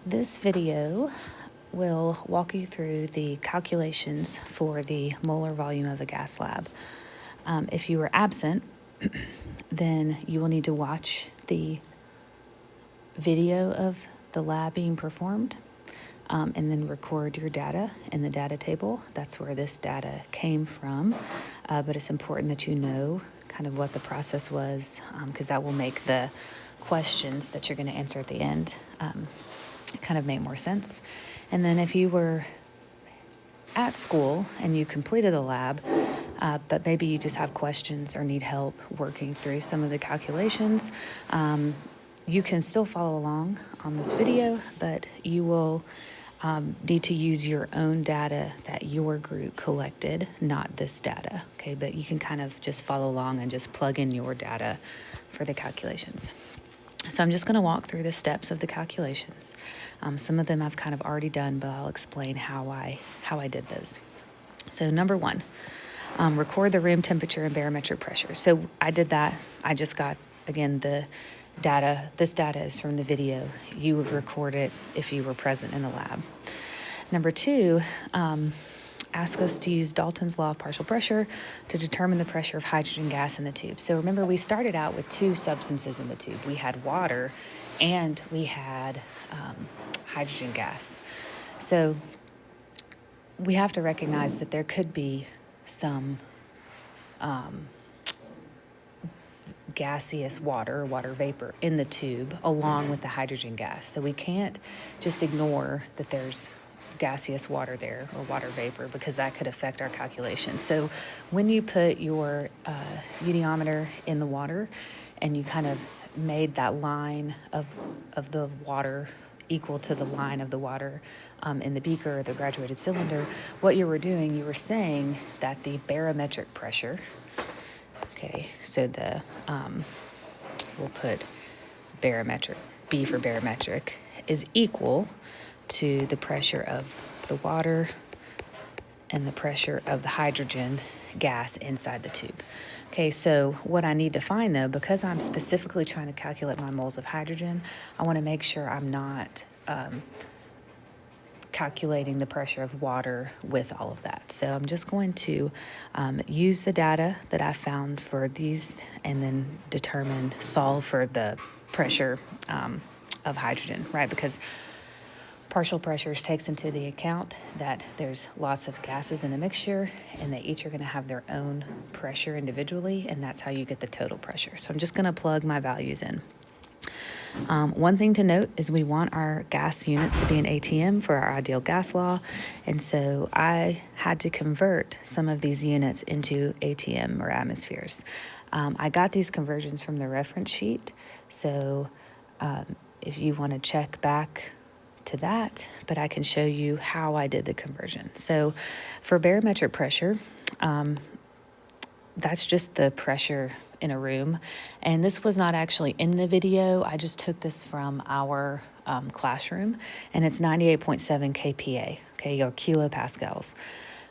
This video will walk you through the calculations for the molar volume of a gas lab. If you were absent, then you will need to watch the video of the lab being performed and then record your data in the data table. That's where this data came from, but it's important that you know kind of what the process was, because that will make the questions that you're going to answer at the end kind of make more sense. And then if you were at school and you completed the lab, but maybe you just have questions or need help working through some of the calculations, you can still follow along on this video, but you will need to use your own data that your group collected, not this data, okay? But you can kind of just follow along and just plug in your data for the calculations. So I'm just going to walk through the steps of the calculations. Some of them I've kind of already done, but I'll explain how I did those. So number one, record the room temperature and barometric pressure. So I did that. I just got, again, the data. This data is from the video. You would record it if you were present in the lab. Number two, ask us to use Dalton's law of partial pressure to determine the pressure of hydrogen gas in the tube. So remember, we started out with two substances in the tube. We had water and we had hydrogen gas. So we have to recognize that there could be some gaseous water or water vapor in the tube along with the hydrogen gas. So we can't just ignore that there's gaseous water there or water vapor, because that could affect our calculation. So when you put your uniometer in the water and you kind of made that line of the water equal to the line of the water in the beaker or the graduated cylinder, what you were doing, you were saying that the barometric pressure, okay, so the we'll put barometric, B for barometric, is equal to the pressure of the water and the pressure of the hydrogen gas inside the tube. Okay, so what I need to find, though, because I'm specifically trying to calculate my moles of hydrogen, I want to make sure I'm not calculating the pressure of water with all of that. So I'm just going to use the data that I found for these and then solve for the pressure of hydrogen, right? Because partial pressures takes into the account that there's lots of gases in a mixture and they each are going to have their own pressure individually, and that's how you get the total pressure. So I'm just going to plug my values in. One thing to note is we want our gas units to be in ATM for our ideal gas law, and so I had to convert some of these units into ATM or atmospheres. I got these conversions from the reference sheet, so if you want to check back to that, but I can show you how I did the conversion. So for barometric pressure, that's just the pressure in a room. And this was not actually in the video. I just took this from our classroom, and it's 98.7 kPa, okay, or kilopascals.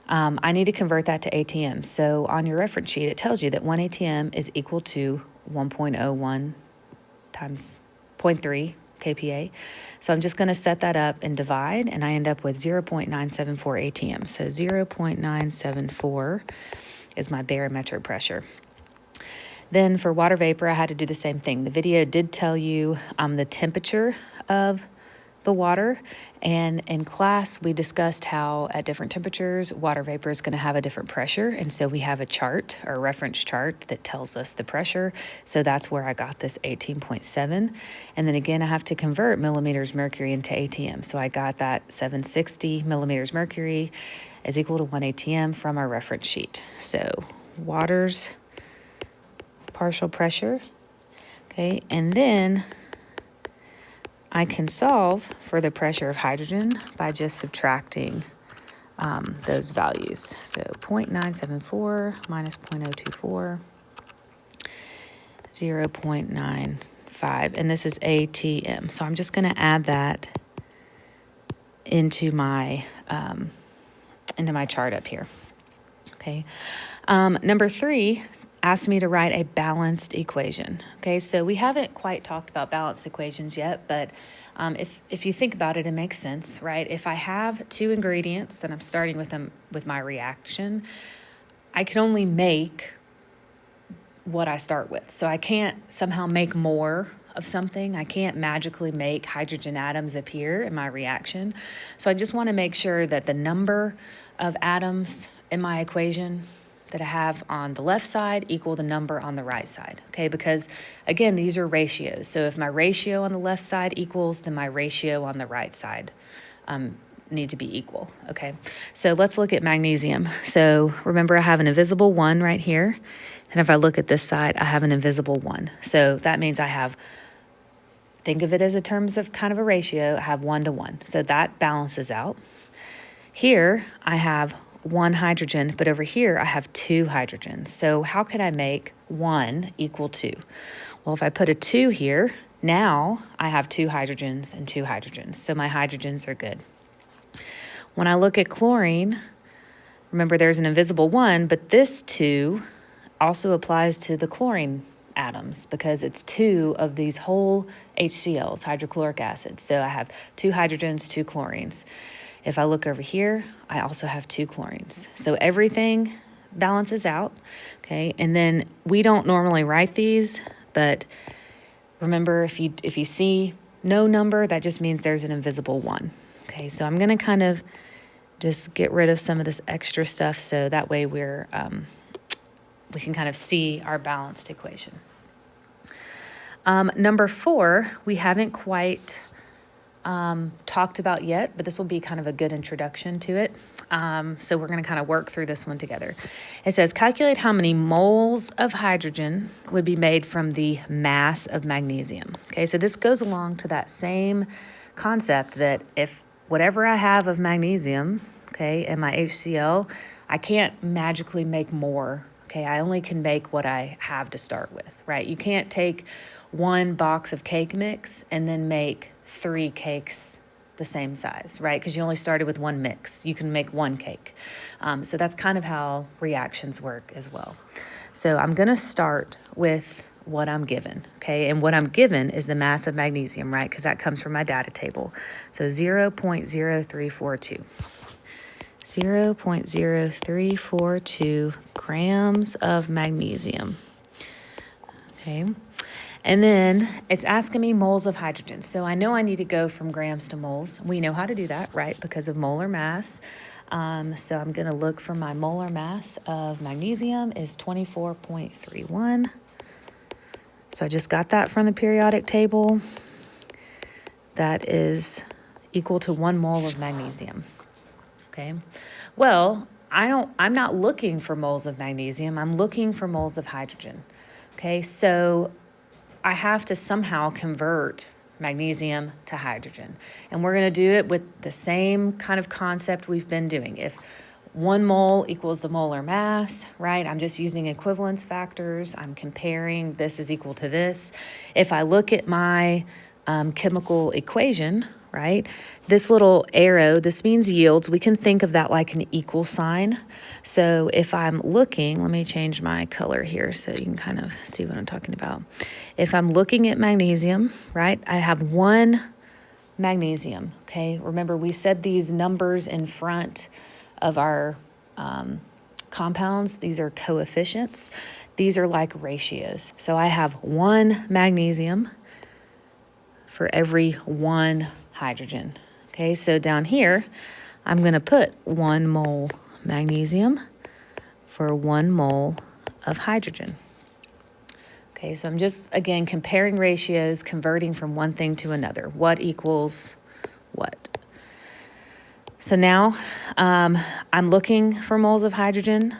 I need to convert that to ATM. So on your reference sheet, it tells you that 1 ATM is equal to 1.01 times 0.3 kPa. So I'm just going to set that up and divide, and I end up with 0.974 ATM. So 0.974 is my barometric pressure. Then for water vapor, I had to do the same thing. The video did tell you the temperature of the water, and in class we discussed how at different temperatures water vapor is going to have a different pressure, and so we have a chart or a reference chart that tells us the pressure. So that's where I got this 18.7, and then again I have to convert millimeters mercury into ATM. So I got that 760 millimeters mercury is equal to 1 ATM from our reference sheet. So water's partial pressure, okay, and then I can solve for the pressure of hydrogen by just subtracting those values. So 0.974 minus 0.024, 0.95, and this is ATM. So I'm just going to add that into my chart up here. Okay. Number three, asked me to write a balanced equation. Okay, so we haven't quite talked about balanced equations yet, but if you think about it, it makes sense, right? If I have two ingredients, then I'm starting with them with my reaction. I can only make what I start with. So I can't somehow make more of something. I can't magically make hydrogen atoms appear in my reaction. So I just want to make sure that the number of atoms in my equation that I have on the left side equal the number on the right side, okay? Because again, these are ratios. So if my ratio on the left side equals, then my ratio on the right side need to be equal, okay? So let's look at magnesium. So remember, I have an invisible 1 right here. And if I look at this side, I have an invisible 1. So that means I have, think of it as in terms of kind of a ratio, I have 1 to 1. So that balances out. Here, I have 1 hydrogen, but over here, I have 2 hydrogens. So how could I make 1 equal 2? Well, if I put a 2 here, now I have 2 hydrogens and 2 hydrogens. So my hydrogens are good. When I look at chlorine, remember there's an invisible 1, but this 2 also applies to the chlorine atoms because it's 2 of these whole HCl's, hydrochloric acid. So I have 2 hydrogens, 2 chlorines. If I look over here, I also have 2 chlorines. So everything balances out, okay? And then we don't normally write these, but remember, if you see no number, that just means there's an invisible 1. Okay, so I'm gonna kind of just get rid of some of this extra stuff so that way we can kind of see our balanced equation. Number 4, we haven't quite talked about yet, but this will be kind of a good introduction to it. So we're going to kind of work through this one together. It says, calculate how many moles of hydrogen would be made from the mass of magnesium. Okay, so this goes along to that same concept that if whatever I have of magnesium, okay, in my HCl, I can't magically make more. Okay, I only can make what I have to start with, right? You can't take 1 box of cake mix and then make 3 cakes the same size, right? Because you only started with 1 mix. You can make 1 cake. So that's kind of how reactions work as well. So I'm going to start with what I'm given, okay? And what I'm given is the mass of magnesium, right? Because that comes from my data table. So 0.0342. 0.0342 grams of magnesium, okay? And then it's asking me moles of hydrogen. So I know I need to go from grams to moles. We know how to do that, right? Because of molar mass. So I'm gonna look for my molar mass of magnesium is 24.31. So I just got that from the periodic table. That is equal to 1 mole of magnesium. Okay, well, I'm not looking for moles of magnesium. I'm looking for moles of hydrogen. Okay, so I have to somehow convert magnesium to hydrogen. And we're going to do it with the same kind of concept we've been doing. If 1 mole equals the molar mass, right? I'm just using equivalence factors. I'm comparing this is equal to this. If I look at my chemical equation, right? This little arrow, this means yields. We can think of that like an equal sign. So if I'm looking, let me change my color here so you can kind of see what I'm talking about. If I'm looking at magnesium, right, I have 1 magnesium, okay? Remember, we said these numbers in front of our compounds. These are coefficients. These are like ratios. So I have 1 magnesium for every 1 hydrogen. Okay, so down here, I'm going to put 1 mole magnesium for 1 mole of hydrogen. Okay, so I'm just, again, comparing ratios, converting from one thing to another. What equals what? So now I'm looking for moles of hydrogen,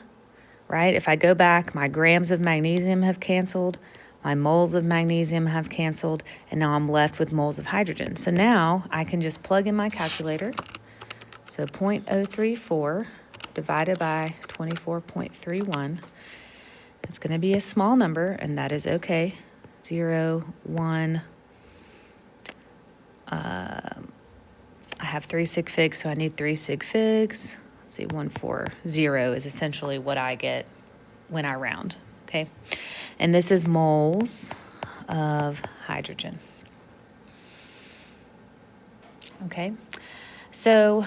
right? If I go back, my grams of magnesium have canceled. My moles of magnesium have canceled, and now I'm left with moles of hydrogen. So now I can just plug in my calculator. So 0.034 divided by 24.31. It's going to be a small number, and that is okay. 0, 1. I have 3 sig figs, so I need 3 sig figs. Let's see, 1, 4, 0 is essentially what I get when I round. okay? And this is moles of hydrogen. Okay, so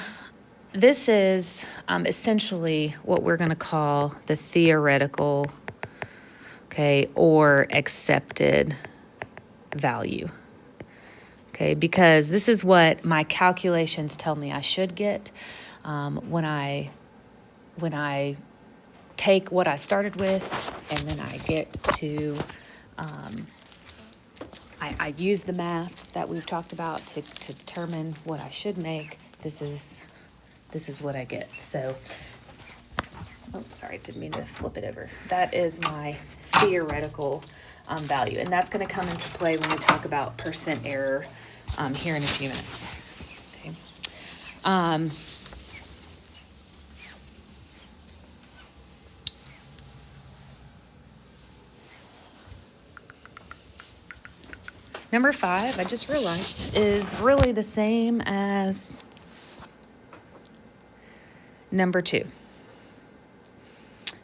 this is essentially what we're going to call the theoretical, okay, or accepted value. Okay, because this is what my calculations tell me I should get when I take what I started with, and then I get to I use the math that we've talked about to determine what I should make. This is what I get. So, oh, sorry, didn't mean to flip it over. That is my theoretical value, and that's going to come into play when we talk about percent error here in a few minutes. Okay. Number 5, I just realized, is really the same as number 2.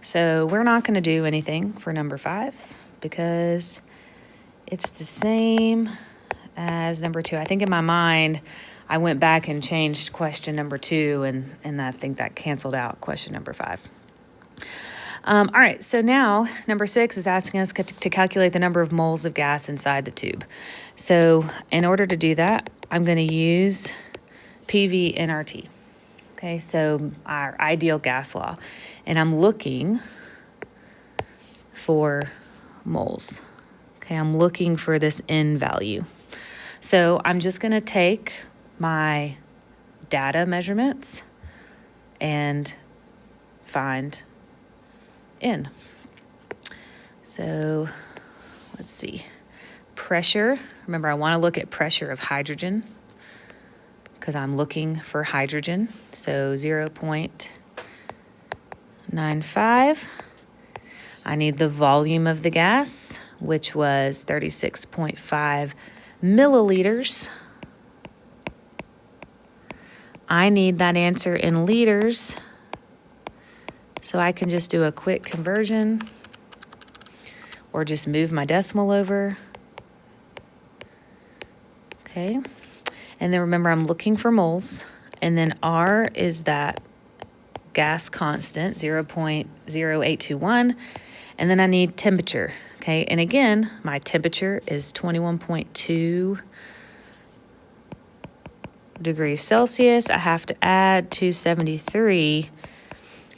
So we're not going to do anything for number 5 because it's the same as number 2. I think in my mind, I went back and changed question number 2, and I think that canceled out question number 5. All right, so now number 6 is asking us to calculate the number of moles of gas inside the tube. So in order to do that, I'm going to use PV nRT. Okay, so our ideal gas law. And I'm looking for moles. Okay, I'm looking for this N value. So I'm just going to take my data measurements and find N. So let's see. Pressure. Remember, I want to look at pressure of hydrogen because I'm looking for hydrogen. So 0.95. I need the volume of the gas, which was 36.5 milliliters. I need that answer in liters, so I can just do a quick conversion or just move my decimal over. Okay, and then remember I'm looking for moles, and then R is that gas constant, 0.0821, and then I need temperature, okay? And again, my temperature is 21.2 degrees Celsius. I have to add 273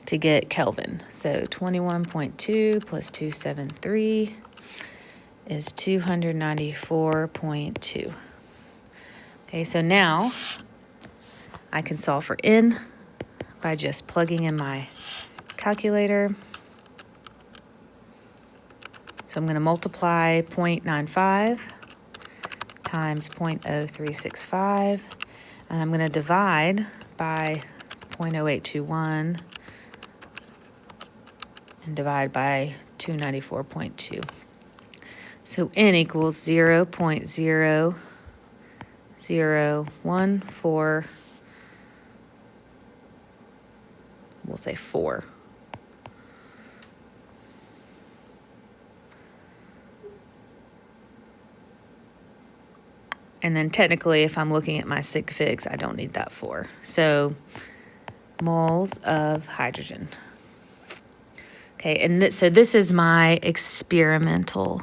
to get Kelvin. So 21.2 plus 273 is 294.2. Okay, so now I can solve for N by just plugging in my calculator. So I'm going to multiply 0.95 times 0.0365, and I'm going to divide by 0.0821 and divide by 294.2. So N equals 0.0014, we'll say 4. And then technically, if I'm looking at my sig figs, I don't need that 4. So moles of hydrogen. Okay, and so this is my experimental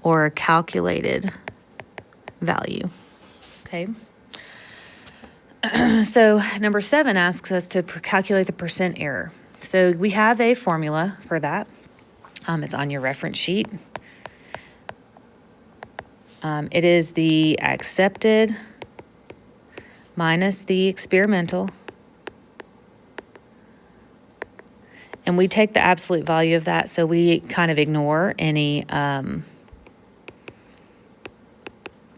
or calculated value. Okay. So number 7 asks us to calculate the percent error. So we have a formula for that. It's on your reference sheet. It is the accepted minus the experimental. And we take the absolute value of that, so we kind of ignore any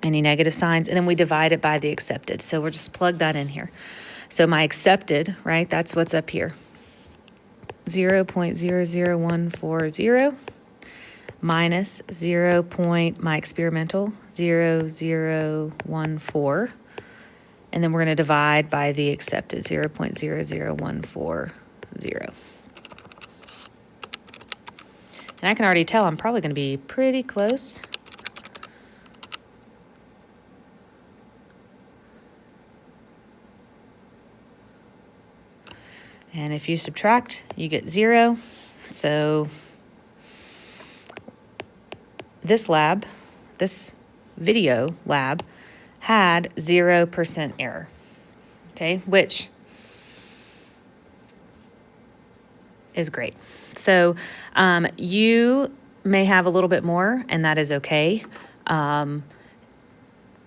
negative signs, and then we divide it by the accepted. So we'll just plug that in here. So my accepted, right, that's what's up here, 0.00140 minus my experimental, 0.0014, and then we're going to divide by the accepted, 0.00140. And I can already tell I'm probably going to be pretty close. And if you subtract, you get 0. So this video lab, had 0% error, okay, which is great. So you may have a little bit more, and that is okay.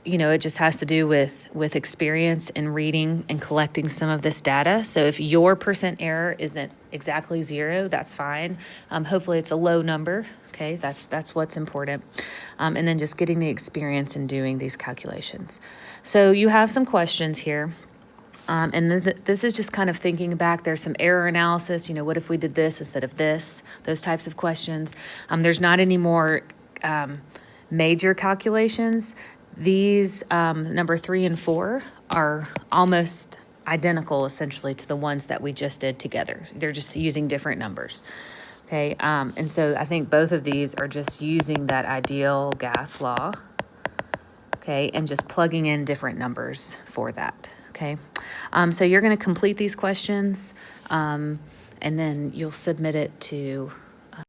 You know, it just has to do with experience in reading and collecting some of this data. So if your percent error isn't exactly 0, that's fine. Hopefully it's a low number. Okay, that's what's important. And then just getting the experience in doing these calculations. So you have some questions here. And this is just kind of thinking back. There's some error analysis. You know, what if we did this instead of this? Those types of questions. There's not any more major calculations. These number 3 and 4 are almost identical, essentially, to the ones that we just did together. They're just using different numbers. Okay, and so I think both of these are just using that ideal gas law. Okay, and just plugging in different numbers for that. Okay, so you're going to complete these questions, and then you'll submit it to